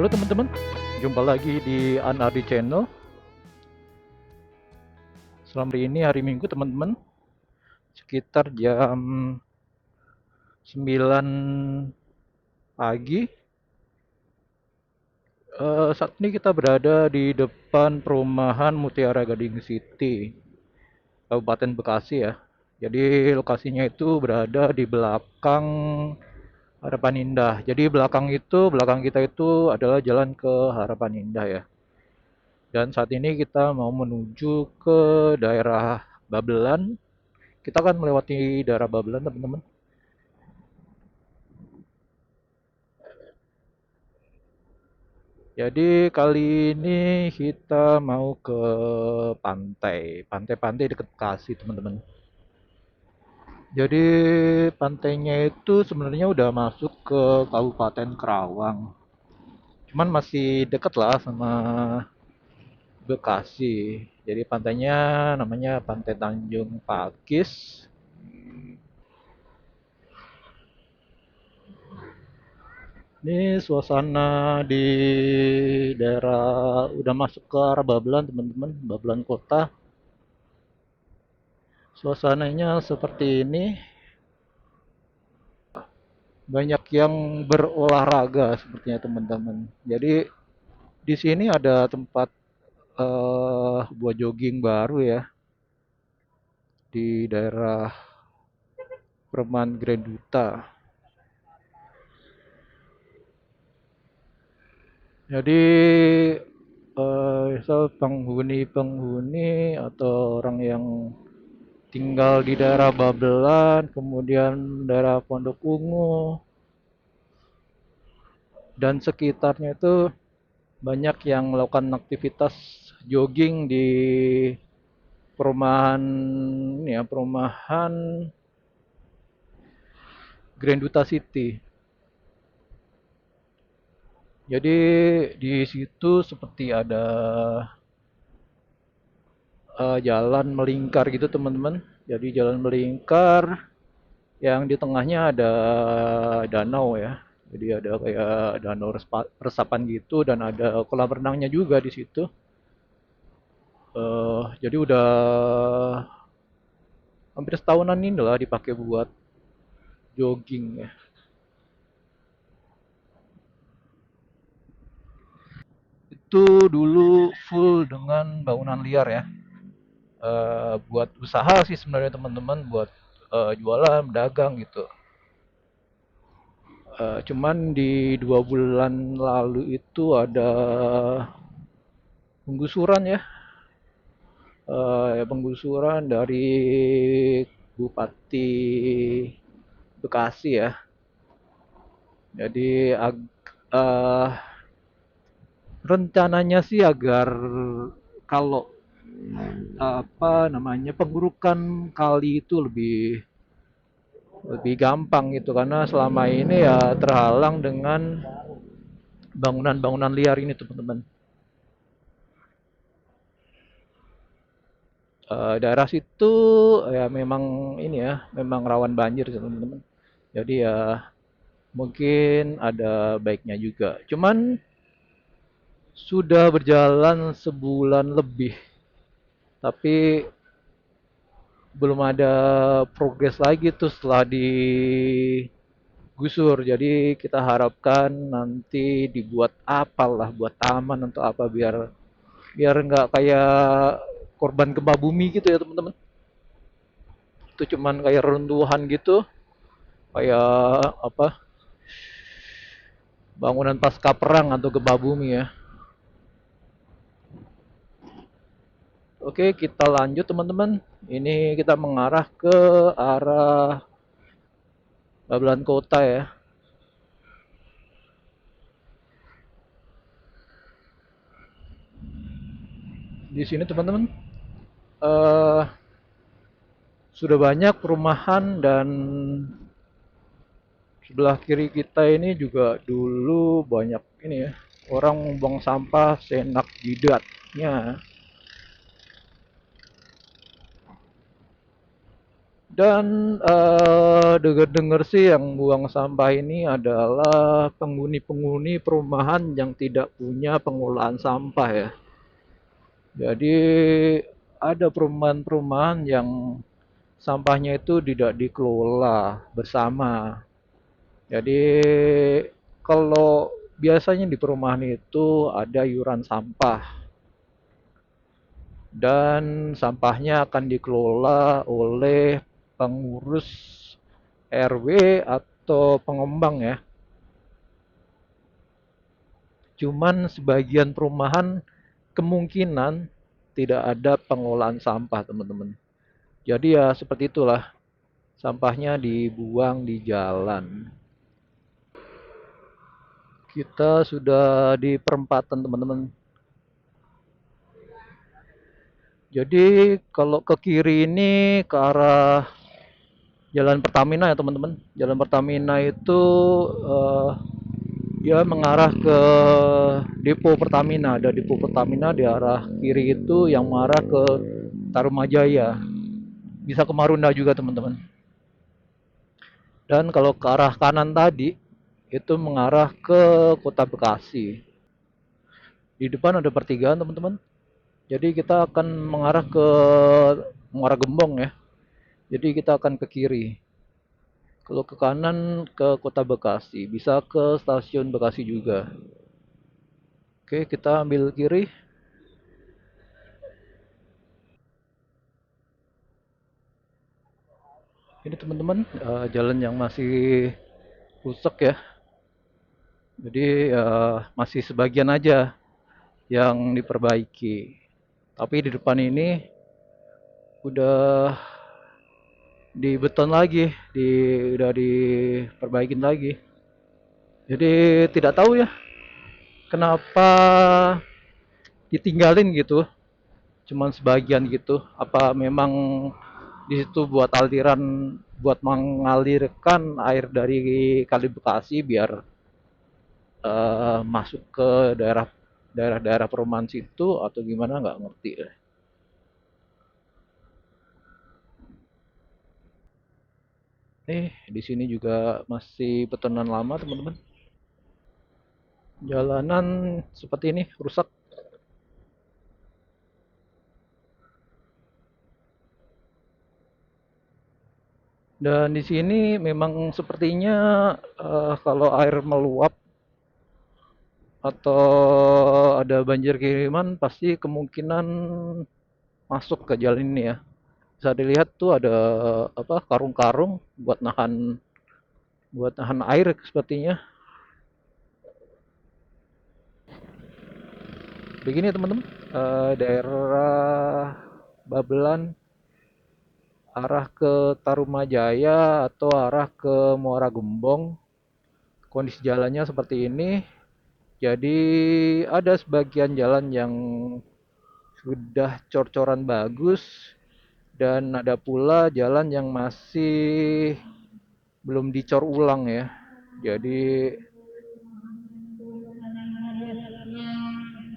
Halo teman-teman, jumpa lagi di Anardi Channel. Selamat hari ini hari Minggu teman-teman, sekitar jam 9 pagi. Saat ini kita berada di depan perumahan Mutiara Gading City, Kabupaten Bekasi ya. Jadi lokasinya itu berada di belakang Harapan Indah. Jadi belakang kita itu adalah jalan ke Harapan Indah ya. Dan saat ini kita mau menuju ke daerah Babelan. Kita akan melewati daerah Babelan, teman-teman. Jadi kali ini kita mau ke pantai dekat Bekasi, teman-teman. Jadi pantainya itu sebenarnya udah masuk ke Kabupaten Kerawang. Cuman masih deket lah sama Bekasi. Jadi pantainya namanya Pantai Tanjung Pakis. Ini suasana di daerah udah masuk ke arah Babelan, teman-teman, Babelan kota. Suasananya seperti ini, banyak yang berolahraga sepertinya teman-teman. Jadi di sini ada tempat buat jogging baru ya di daerah Perumahan Grand Duta. Jadi misal penghuni-penghuni atau orang yang tinggal di daerah Babelan, kemudian daerah Pondok Ungu, dan sekitarnya itu banyak yang melakukan aktivitas jogging di perumahan perumahan Grand Duta City. Jadi di situ seperti ada jalan melingkar gitu teman-teman. Jadi jalan melingkar yang di tengahnya ada danau ya. Jadi ada kayak danau resapan gitu dan ada kolam renangnya juga di situ. Jadi udah hampir setahunan ini lah dipakai buat jogging ya. Itu dulu full dengan bangunan liar ya. Buat usaha sih sebenarnya teman-teman, buat jualan, dagang gitu. Cuman di 2 bulan lalu itu ada penggusuran ya, penggusuran dari Bupati Bekasi ya. Jadi uh, rencananya sih agar kalau apa namanya pengurukan kali itu lebih lebih gampang gitu karena selama ini ya terhalang dengan bangunan-bangunan liar ini teman-teman. Daerah situ ya memang ini ya memang rawan banjir teman-teman. Jadi ya mungkin ada baiknya juga. Cuman sudah berjalan sebulan lebih, tapi belum ada progres lagi tuh setelah digusur. Jadi kita harapkan nanti dibuat apalah, buat taman untuk apa biar biar nggak kayak korban gempa bumi gitu ya teman-teman. Itu cuman kayak runtuhan gitu, kayak apa bangunan pasca perang atau gempa bumi ya. Oke, kita lanjut teman-teman. Ini kita mengarah ke arah Babelan Kota ya. Di sini teman-teman eh, sudah banyak perumahan dan sebelah kiri kita ini juga dulu banyak ini ya orang buang sampah seenak jidatnya. Dan dengar-dengar sih yang buang sampah ini adalah penghuni-penghuni perumahan yang tidak punya pengolahan sampah ya. Jadi ada perumahan-perumahan yang sampahnya itu tidak dikelola bersama. Jadi kalau biasanya di perumahan itu ada iuran sampah dan sampahnya akan dikelola oleh pengurus RW atau pengembang ya. Cuman sebagian perumahan kemungkinan tidak ada pengolahan sampah, teman-teman. Jadi ya seperti itulah, sampahnya dibuang di jalan. Kita sudah di perempatan, teman-teman. Jadi kalau ke kiri ini ke arah Jalan Pertamina ya, teman-teman. Jalan Pertamina itu eh, dia mengarah ke depo Pertamina. Ada depo Pertamina di arah kiri itu yang mengarah ke Tarumajaya. Bisa ke Marunda juga, teman-teman. Dan kalau ke arah kanan tadi itu mengarah ke Kota Bekasi. Di depan ada pertigaan, teman-teman. Jadi kita akan mengarah ke Muara Gembong ya. Jadi kita akan ke kiri. Kalau ke kanan ke Kota Bekasi, bisa ke stasiun Bekasi juga. Oke, kita ambil kiri. Ini teman-teman, jalan yang masih rusak ya. Jadi masih sebagian aja yang diperbaiki. Tapi di depan ini udah dibeton lagi, udah diperbaikin lagi. Jadi tidak tahu ya kenapa ditinggalin gitu, cuman sebagian gitu. Apa memang di situ buat aliran, buat mengalirkan air dari Kali Bekasi biar masuk ke daerah-daerah perumahan situ atau gimana nggak ngerti deh. Di sini juga masih betonan lama, teman-teman. Jalanan seperti ini rusak. Dan di sini memang sepertinya kalau air meluap atau ada banjir kiriman pasti kemungkinan masuk ke jalan ini ya. Bisa dilihat tuh ada apa karung-karung buat nahan air sepertinya. Begini teman-teman, daerah Babelan arah ke Tarumajaya atau arah ke Muara Gembong, kondisi jalannya seperti ini. Jadi ada sebagian jalan yang sudah cor-coran bagus dan ada pula jalan yang masih belum dicor ulang ya. Jadi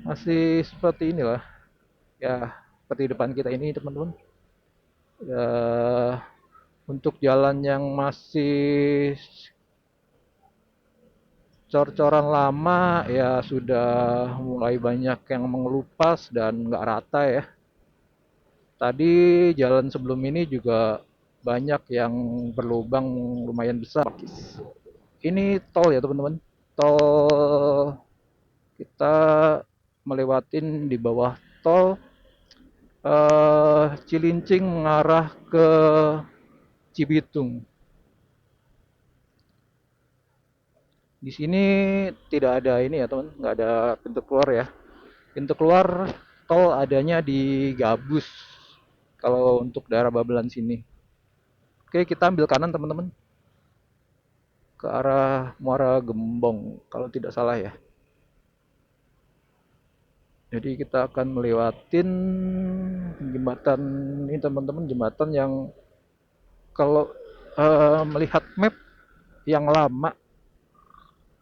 masih seperti inilah ya, seperti depan kita ini teman-teman. Ya, untuk jalan yang masih cor-coran lama ya sudah mulai banyak yang mengelupas dan nggak rata ya. Tadi jalan sebelum ini juga banyak yang berlubang lumayan besar. Ini tol ya teman-teman. Tol, kita melewatin di bawah tol Cilincing mengarah ke Cibitung. Di sini tidak ada ini ya teman, nggak ada pintu keluar ya. Pintu keluar tol adanya di Gabus kalau untuk daerah Babelan sini. Oke, kita ambil kanan teman-teman ke arah Muara Gembong kalau tidak salah ya. Jadi kita akan melewatin jembatan ini teman-teman, jembatan yang kalau melihat map yang lama,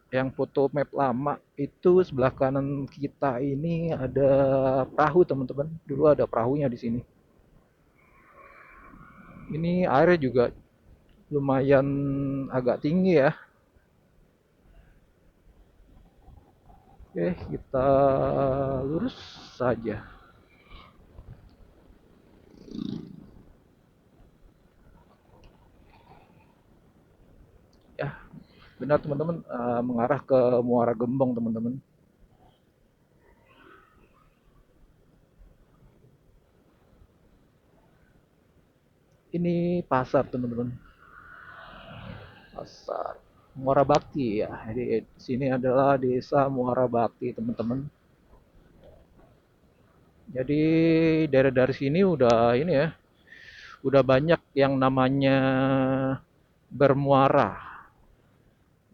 yang foto map lama itu sebelah kanan kita ini ada perahu teman-teman. Dulu ada perahunya di sini. Ini airnya juga lumayan agak tinggi ya. Oke, kita lurus saja. Ya, benar teman-teman, mengarah ke Muara Gembong teman-teman. Ini pasar teman-teman, pasar Muara Bakti ya. Jadi sini adalah desa Muara Bakti teman-teman. Jadi daerah dari sini udah ini ya, udah banyak yang namanya bermuara.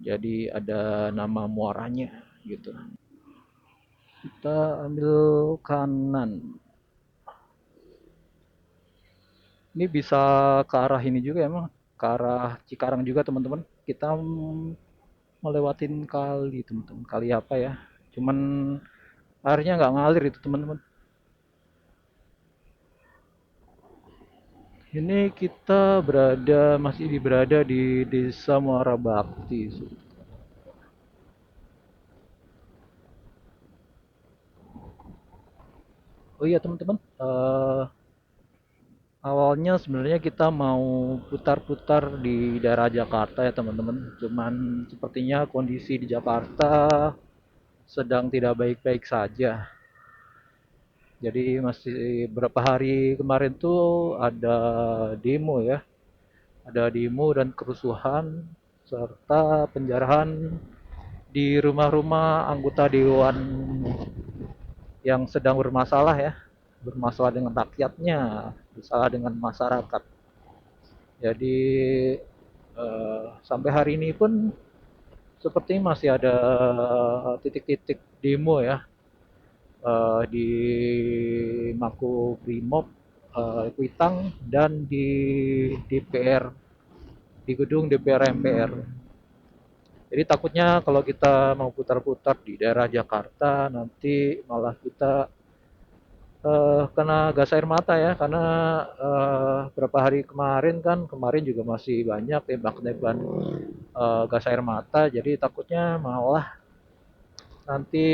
Jadi ada nama muaranya gitu. Kita ambil kanan. Ini bisa ke arah ini juga emang, ke arah Cikarang juga teman-teman. Kita melewatin kali teman-teman. Kali apa ya? Cuman airnya nggak ngalir itu teman-teman. Ini kita masih berada di Desa Muara Bakti. Oh iya teman-teman, awalnya sebenarnya kita mau putar-putar di daerah Jakarta ya teman-teman. Cuman sepertinya kondisi di Jakarta sedang tidak baik-baik saja. Jadi masih beberapa hari kemarin tuh ada demo ya, ada demo dan kerusuhan serta penjarahan di rumah-rumah anggota dewan yang sedang bermasalah ya, bermasalah dengan rakyatnya, bermasalah dengan masyarakat. Jadi sampai hari ini pun seperti masih ada titik-titik demo ya, di Makobrimob, Kuitang dan di DPR, di gedung DPR MPR. Jadi takutnya kalau kita mau putar-putar di daerah Jakarta nanti malah kita kena gas air mata ya, karena beberapa hari kemarin kan, kemarin juga masih banyak tembak-tembakan gas air mata, jadi takutnya malah nanti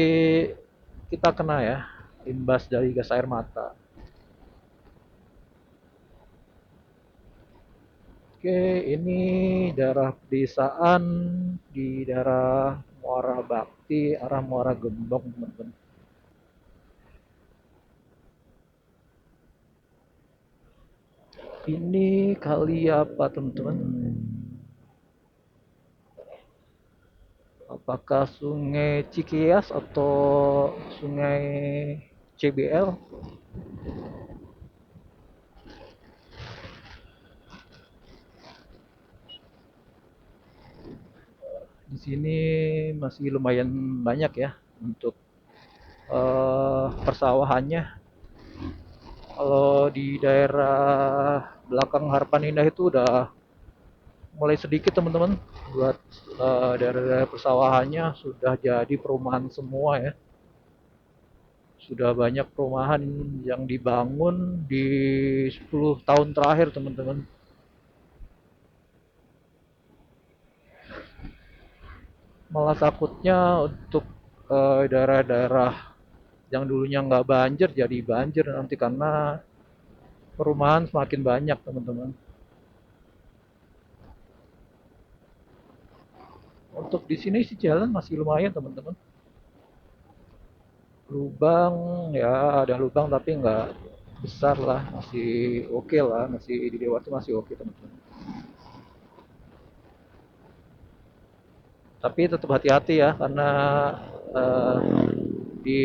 kita kena ya imbas dari gas air mata. Oke, ini daerah pedesaan di daerah Muara Bakti, arah Muara Gembong, teman-teman. Ini kali apa, teman-teman? Apakah Sungai Cikeas atau Sungai CBL? Di sini masih lumayan banyak ya untuk persawahannya. Kalau di daerah belakang Harapan Indah itu udah mulai sedikit teman-teman, buat daerah-daerah persawahannya sudah jadi perumahan semua ya. Sudah banyak perumahan yang dibangun di 10 tahun terakhir teman-teman. Malah takutnya untuk daerah-daerah yang dulunya nggak banjir jadi banjir nanti karena perumahan semakin banyak teman-teman. Untuk di sini sih jalan masih lumayan teman-teman. Lubang ya ada lubang tapi nggak besar lah, masih oke lah, masih di Dewa tuh masih oke teman-teman. Tapi tetap hati-hati ya karena eh, di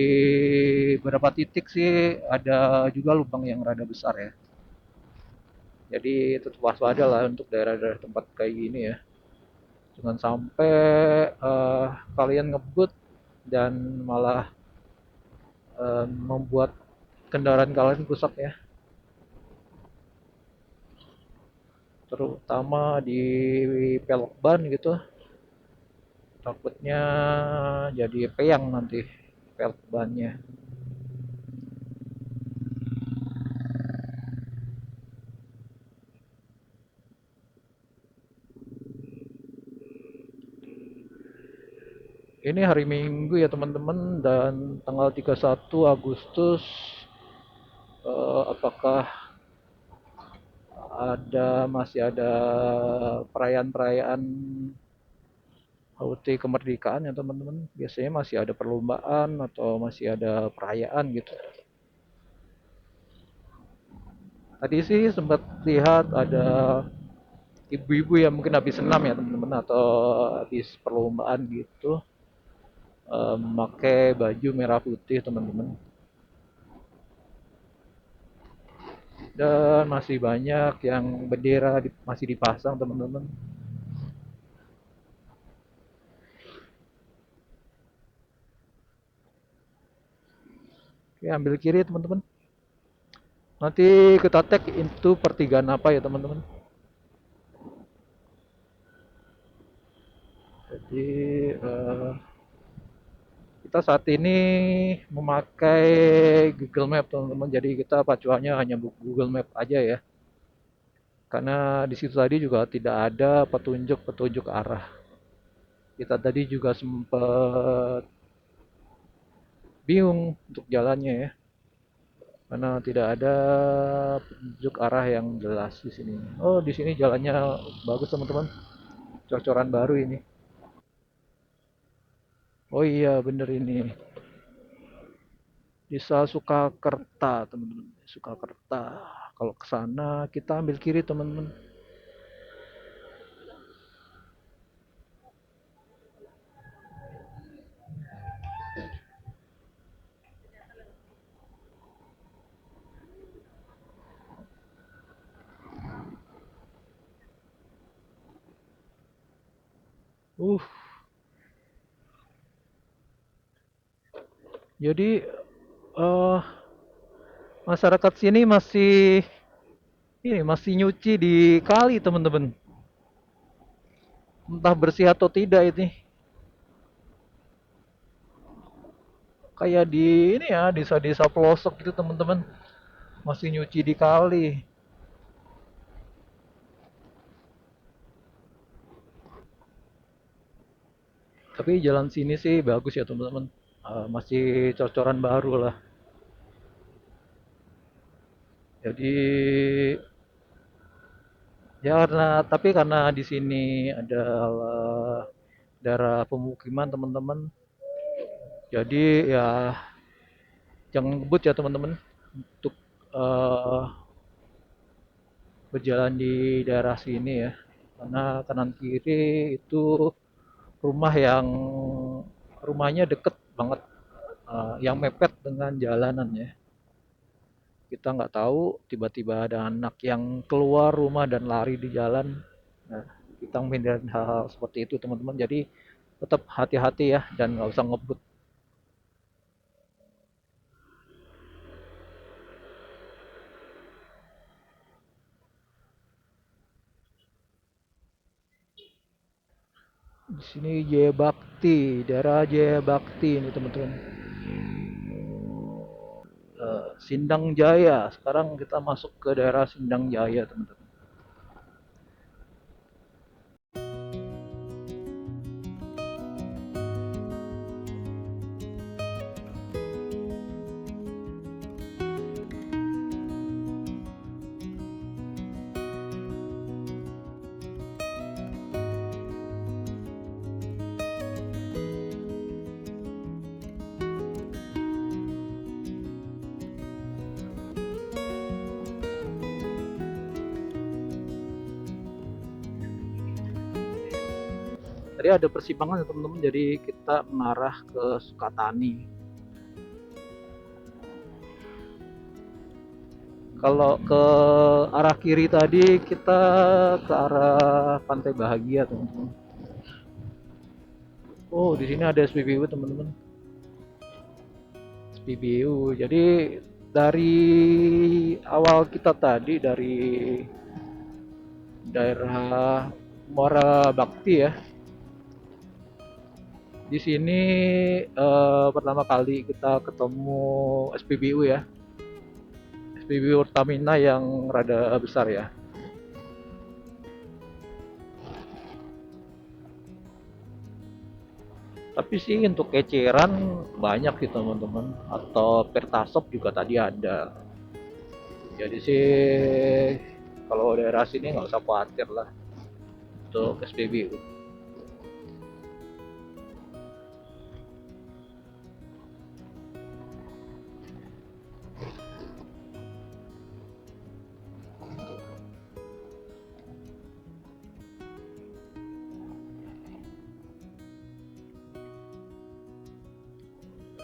beberapa titik sih ada juga lubang yang rada besar ya. Jadi tetap waspada lah untuk daerah-daerah tempat kayak gini ya. Jangan sampai kalian ngebut dan malah membuat kendaraan kalian rusak ya. Terutama di pelok ban gitu. Takutnya jadi peyang nanti pelok bannya. Ini hari Minggu ya teman-teman, dan tanggal 31 Agustus. Apakah masih ada perayaan-perayaan HUT kemerdekaan ya teman-teman? Biasanya masih ada perlombaan atau masih ada perayaan gitu. Tadi sih sempat lihat ada ibu-ibu yang mungkin habis senam ya teman-teman, atau habis perlombaan gitu, memakai baju merah putih teman-teman. Dan masih banyak yang bendera masih dipasang teman-teman. Oke, ambil kiri teman-teman. Nanti kita tag itu pertigaan apa ya teman-teman. Jadi kita saat ini memakai Google Map teman-teman. Jadi kita pacuannya hanya Google Map aja ya. Karena di situ tadi juga tidak ada petunjuk-petunjuk arah. Kita tadi juga sempat bingung untuk jalannya ya. Karena tidak ada petunjuk arah yang jelas di sini. Oh, di sini jalannya bagus teman-teman. Cocoran baru ini. Oh iya, bener ini. Desa Sukakerta, teman-teman. Sukakerta. Kalau ke sana kita ambil kiri, teman-teman. Uh, jadi eh masyarakat sini masih nyuci di kali, teman-teman. Entah bersih atau tidak ini. Kayak di ini ya, desa-desa pelosok gitu, teman-teman. Masih nyuci di kali. Tapi jalan sini sih bagus ya, teman-teman. Masih cocoran baru lah. Jadi ya karena di sini adalah daerah pemukiman, teman-teman. Jadi ya jangan ngebut ya teman-teman untuk eh, berjalan di daerah sini ya. Karena kanan kiri itu rumah yang rumahnya deket banget, yang mepet dengan jalanan ya. Kita nggak tahu tiba-tiba ada anak yang keluar rumah dan lari di jalan. Nah, kita menghindari hal-hal seperti itu teman-teman. Jadi tetap hati-hati ya dan nggak usah ngebut. Di sini Jaya Bakti, daerah Jaya Bakti ini teman-teman. Sindang Jaya. Sekarang kita masuk ke daerah Sindang Jaya teman-teman. Tadi ada persimpangan ya teman-teman, jadi kita mengarah ke Sukatani. Kalau ke arah kiri tadi kita ke arah Pantai Bahagia teman-teman. Oh, di sini ada SPBU teman-teman. SPBU. Jadi dari awal kita tadi dari daerah Muara Bakti ya. Di sini pertama kali kita ketemu SPBU ya. SPBU Urtamina yang rada besar ya. Tapi sih untuk eceran banyak sih teman-teman. Atau pertasop juga tadi ada. Jadi sih kalau daerah sini nggak usah khawatir lah untuk SPBU.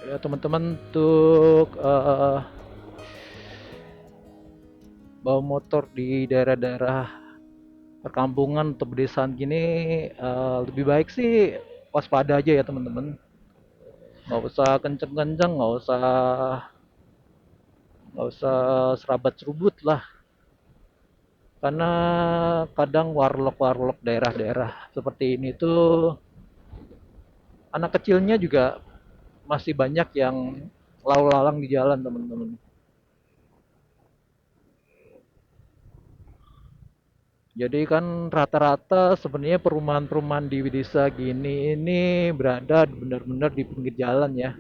Ya teman-teman untuk bawa motor di daerah-daerah perkampungan atau pedesaan gini lebih baik sih waspada aja ya teman-teman. Nggak usah kenceng-kenceng, nggak usah serabat serubut lah. Karena kadang warlock-warlock daerah-daerah seperti ini tuh anak kecilnya juga masih banyak yang lalu lalang di jalan teman-teman. Jadi kan rata-rata sebenarnya perumahan-perumahan di desa gini ini berada benar-benar di pinggir jalan ya.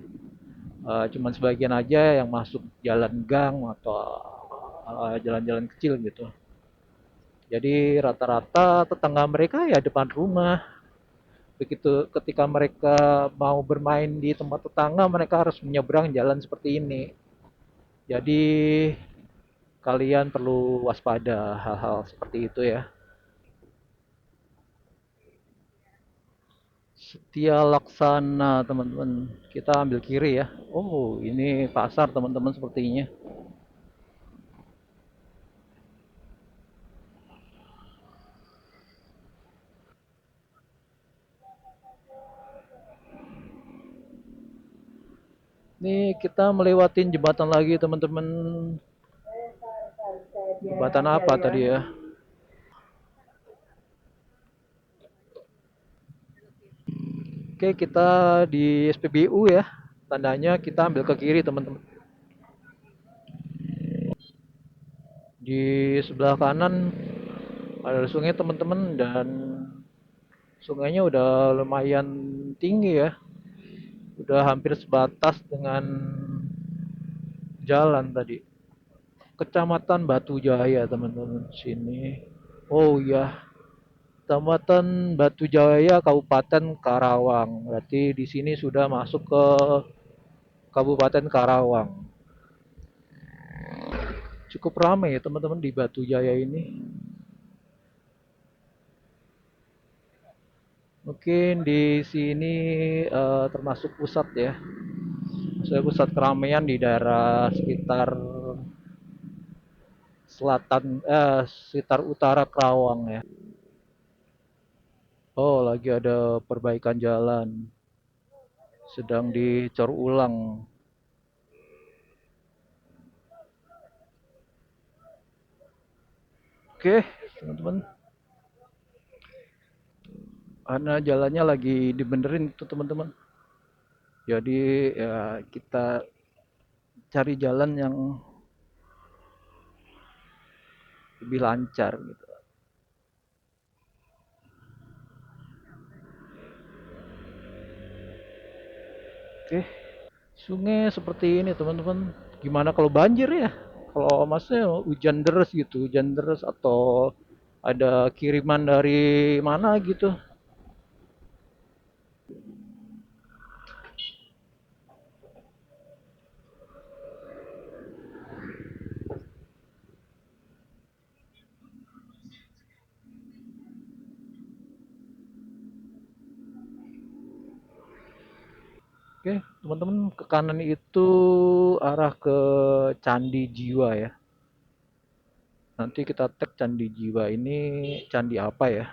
Cuman sebagian aja yang masuk jalan gang atau jalan-jalan kecil gitu. Jadi rata-rata tetangga mereka ya depan rumah. Begitu ketika mereka mau bermain di tempat tetangga, mereka harus menyeberang jalan seperti ini. Jadi kalian perlu waspada hal-hal seperti itu ya. Setia Laksana teman-teman. Kita ambil kiri ya. Oh, ini pasar teman-teman sepertinya. Nih kita melewatin jembatan lagi teman-teman. Jembatan apa tadi ya? Oke, kita di SPBU ya. Tandanya kita ambil ke kiri teman-teman. Di sebelah kanan ada sungai teman-teman dan sungainya udah lumayan tinggi ya. Udah hampir sebatas dengan jalan tadi. Kecamatan Batu Jaya teman-teman sini. Oh iya, Kecamatan Batu Jaya Kabupaten Karawang. Berarti di sini sudah masuk ke Kabupaten Karawang. Cukup ramai ya teman-teman di Batu Jaya ini. Mungkin di sini termasuk pusat ya. Saya pusat keramaian di daerah sekitar sekitar utara Karawang ya. Oh, lagi ada perbaikan jalan. Sedang dicor ulang. Oke, teman-teman. Karena jalannya lagi dibenerin tuh teman-teman. Jadi ya kita cari jalan yang lebih lancar gitu. Oke, sungai seperti ini teman-teman. Gimana kalau banjir ya? Kalau masnya hujan deras gitu, hujan deras atau ada kiriman dari mana gitu. Oke, teman-teman ke kanan itu arah ke Candi Jiwa ya. Nanti kita tag Candi Jiwa ini candi apa ya?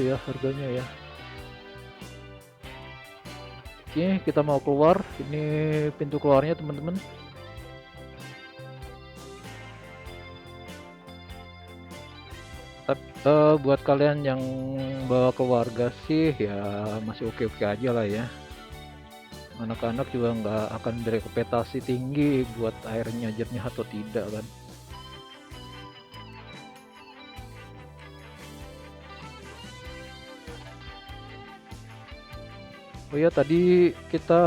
ya harganya ya. Oke, kita mau keluar. Ini pintu keluarnya teman-teman. Buat kalian yang bawa keluarga sih ya masih oke-oke aja lah ya. Anak-anak juga nggak akan berekspektasi tinggi buat airnya jernih atau tidak kan. Oh ya, tadi kita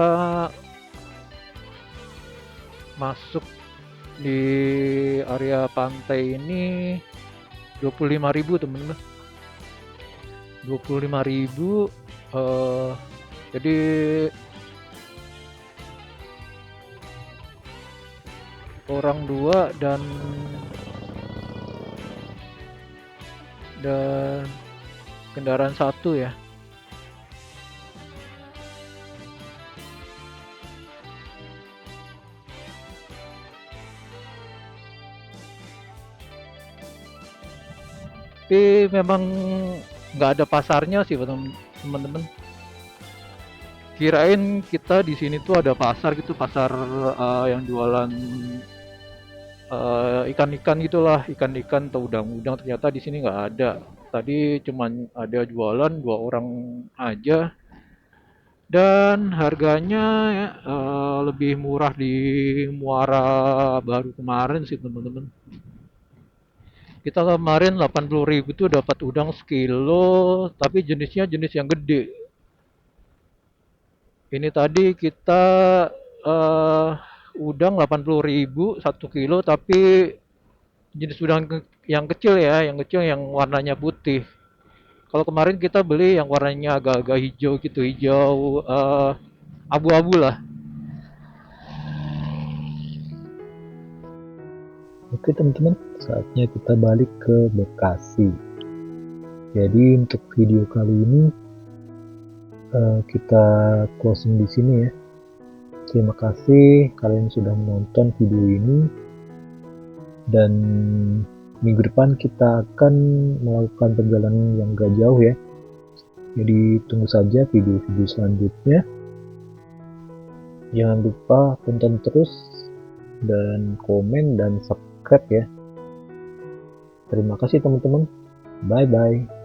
masuk di area pantai ini 25.000 temen-temen. 25.000 jadi orang dua dan kendaraan satu ya. Tapi memang nggak ada pasarnya sih teman-teman. Kirain kita di sini tuh ada pasar gitu, pasar yang jualan ikan-ikan gitulah, ikan-ikan atau udang-udang. Ternyata di sini nggak ada. Tadi cuman ada jualan 2 orang aja dan harganya ya, lebih murah di Muara Baru kemarin sih teman-teman. Kita kemarin 80.000 tuh dapat udang sekilo, tapi jenisnya jenis yang gede. Ini tadi kita uh, udang 80.000 1 kilo, tapi jenis udang yang kecil ya, yang kecil yang warnanya putih. Kalau kemarin kita beli yang warnanya agak-agak hijau gitu, hijau abu-abu lah. Oke teman-teman, saatnya kita balik ke Bekasi. Jadi untuk video kali ini kita closing di sini ya. Terima kasih kalian sudah menonton video ini, dan minggu depan kita akan melakukan perjalanan yang gak jauh ya. Jadi tunggu saja video-video selanjutnya. Jangan lupa tonton terus dan komen dan subscribe ya. Terima kasih teman-teman. Bye bye.